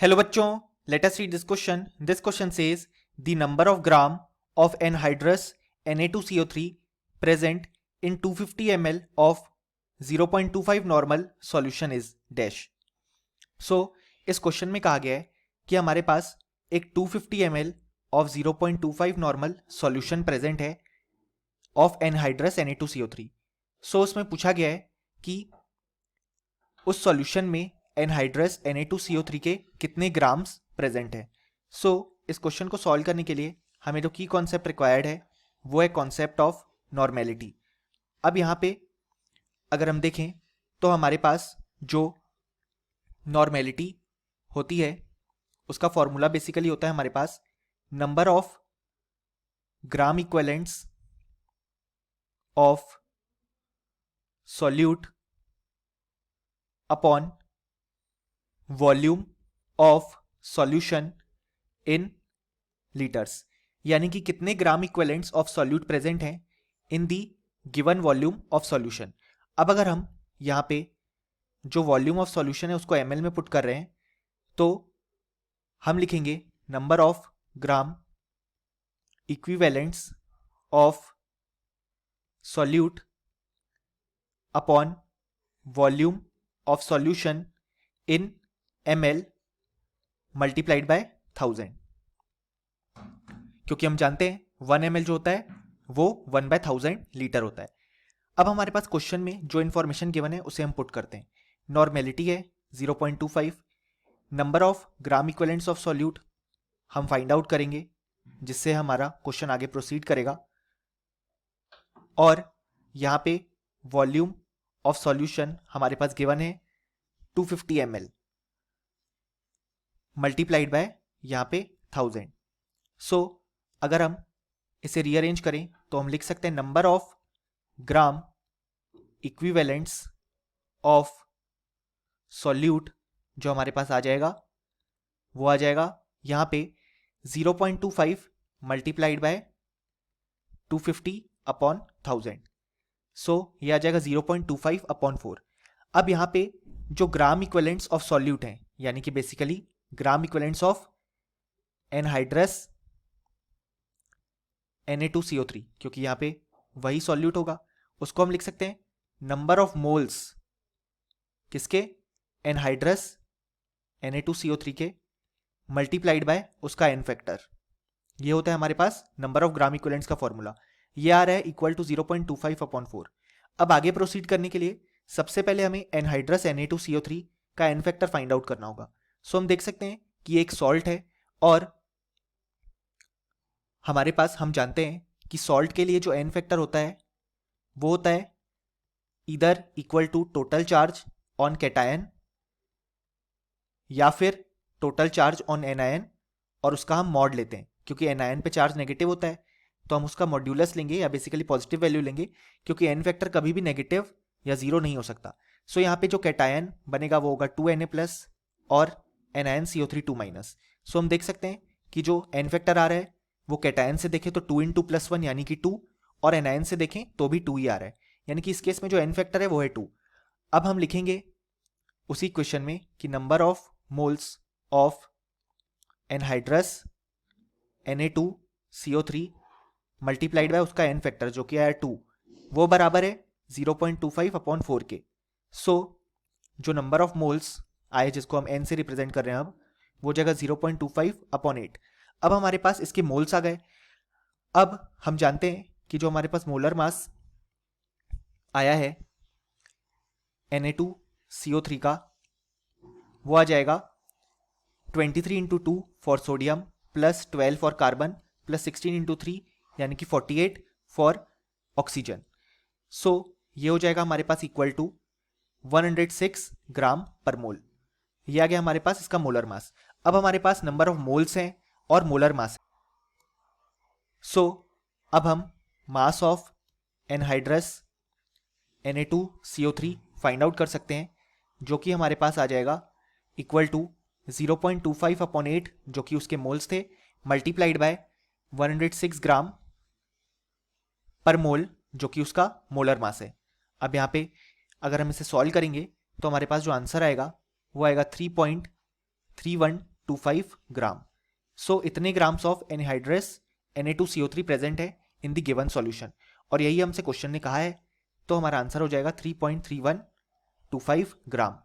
Hello बच्चों, let us read this question. This question says the number of gram of anhydrous Na2CO3 present in 250 ml of 0.25 normal solution is dash. So इस question में कहा गया है कि हमारे पास एक 250 ml of 0.25 normal solution present है ऑफ एनहाइड्रस Na2CO3. सो उसमें पूछा गया है कि उस सॉल्यूशन में एनहाइड्रस Na2CO3 के कितने ग्राम्स प्रेजेंट है. सो इस क्वेश्चन को सॉल्व करने के लिए हमें जो की कॉन्सेप्ट रिक्वायर्ड है वो है कॉन्सेप्ट ऑफ नॉर्मेलिटी. अब यहाँ पे अगर हम देखें तो हमारे पास जो नॉर्मेलिटी होती है उसका फॉर्मूला बेसिकली होता है हमारे पास number of gram equivalents of solute upon volume of solution in litres. यानी कि कितने gram equivalents of solute present हैं in the given volume of solution. अब अगर हम यहाँ पे जो वॉल्यूम ऑफ सॉल्यूशन है उसको ml में पुट कर रहे हैं तो हम लिखेंगे number of gram equivalents of solute upon volume of solution in ml multiplied by 1000. क्योंकि हम जानते हैं 1 ml जो होता है वो 1/1000 लीटर होता है. अब हमारे पास क्वेश्चन में जो इंफॉर्मेशन गिवन है उसे हम पुट करते हैं. नॉर्मेलिटी है 0.25, number of gram equivalents of solute हम फाइंड आउट करेंगे जिससे हमारा क्वेश्चन आगे प्रोसीड करेगा, और यहाँ पे वॉल्यूम ऑफ सॉल्यूशन हमारे पास गिवन है 250 ml मल्टीप्लाइड बाय यहाँ पे 1000. सो अगर हम इसे रीअरेंज करें तो हम लिख सकते हैं number of gram equivalents of solute जो हमारे पास आ जाएगा वो आ जाएगा यहाँ पे 0.25 मल्टीप्लाइड बाय 250 अपॉन 1000. सो ये आ जाएगा 0.25 अपॉन 4. अब यहाँ पे जो ग्राम इक्विवेलेंट्स ऑफ सॉल्यूट हैं यानी कि basically gram equivalents of anhydrous Na2CO3, क्योंकि यहाँ पे वही सॉल्यूट होगा, उसको हम लिख सकते हैं नंबर ऑफ मोल्स किसके, एनहाइड्रस Na2CO3 के, मल्टीप्लाइड बाय उसका एन फैक्टर. ये होता है हमारे पास नंबर ऑफ ग्राम इक्विवेलेंट्स का फॉर्मूला. ये आ रहा है इक्वल टू 0.25 अपॉन 4. अब आगे प्रोसीड करने के लिए सबसे पहले हमें एनहाइड्रस Na2CO3 का एन फैक्टर फाइंड आउट करना होगा. सो हम देख सकते हैं कि एक सॉल्ट है और हमारे पास हम जानते हैं कि सॉल्ट के लिए जो एन फैक्टर होता है वो होता है इधर equal to total charge on cation या फिर टोटल चार्ज ऑन एनायन, और उसका हम मॉड लेते हैं क्योंकि एनायन पे चार्ज नेगेटिव होता है तो हम उसका मॉड्यूलस लेंगे या बेसिकली पॉजिटिव वैल्यू लेंगे क्योंकि एन फैक्टर कभी भी नेगेटिव या जीरो नहीं हो सकता. सो यहाँ पे जो कैटायन बनेगा वो होगा 2Na+ और एनायन CO3 2-. सो हम देख सकते हैं कि जो एन फैक्टर आ रहा है वो कैटायन से देखें तो 2 × 2+1 यानी कि 2, और एनायन से देखें तो भी 2 ही आ रहा है, यानी कि इस केस में जो एन फैक्टर है वो है 2. अब हम लिखेंगे उसी क्वेश्चन में कि number of moles of anhydrous Na2CO3 multiplied by उसका एन फैक्टर जो कि आया 2, वो बराबर है 0.25 अपॉन 4 के. सो जो नंबर ऑफ मोल्स आए जिसको हम एन से रिप्रेजेंट कर रहे हैं अब वो जगह 0.25 अपॉन 8. अब हमारे पास इसके मोल्स आ गए. अब हम जानते हैं कि जो हमारे पास मोलर मास आया है Na2CO3 का वो आ जाएगा 23 × 2 for sodium plus 12 for carbon plus 16 × 3 यानी कि 48 फॉर ऑक्सीजन. सो ये हो जाएगा हमारे पास इक्वल टू 106 ग्राम पर मोल. ये आ गया हमारे पास इसका मोलर मास. अब हमारे पास नंबर ऑफ मोल्स हैं और मोलर मास. सो अब हम mass of anhydrous Na2CO3 find out कर सकते हैं जो कि हमारे पास आ जाएगा इक्वल टू 0.25 अपॉन 8 जो कि उसके मोल्स थे मल्टीप्लाइड बाय 106 ग्राम पर मोल जो कि उसका मोलर मास है. अब यहाँ पे अगर हम इसे सॉल्व करेंगे तो हमारे पास जो आंसर आएगा वो आएगा 3.31 3.25 ग्राम। सो इतने grams of anhydrous Na2CO3 present है इन द गिवन सॉल्यूशन, और यही हमसे क्वेश्चन ने कहा है। तो हमारा आंसर हो जाएगा 3.3125 ग्राम।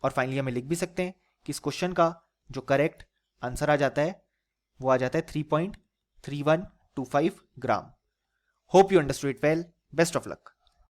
और फाइनली हमें लिख भी सकते हैं कि इस क्वेश्चन का जो करेक्ट आंसर आ जाता है वो आ जाता है 3.3125 gram. Hope you understood it well. Best of luck.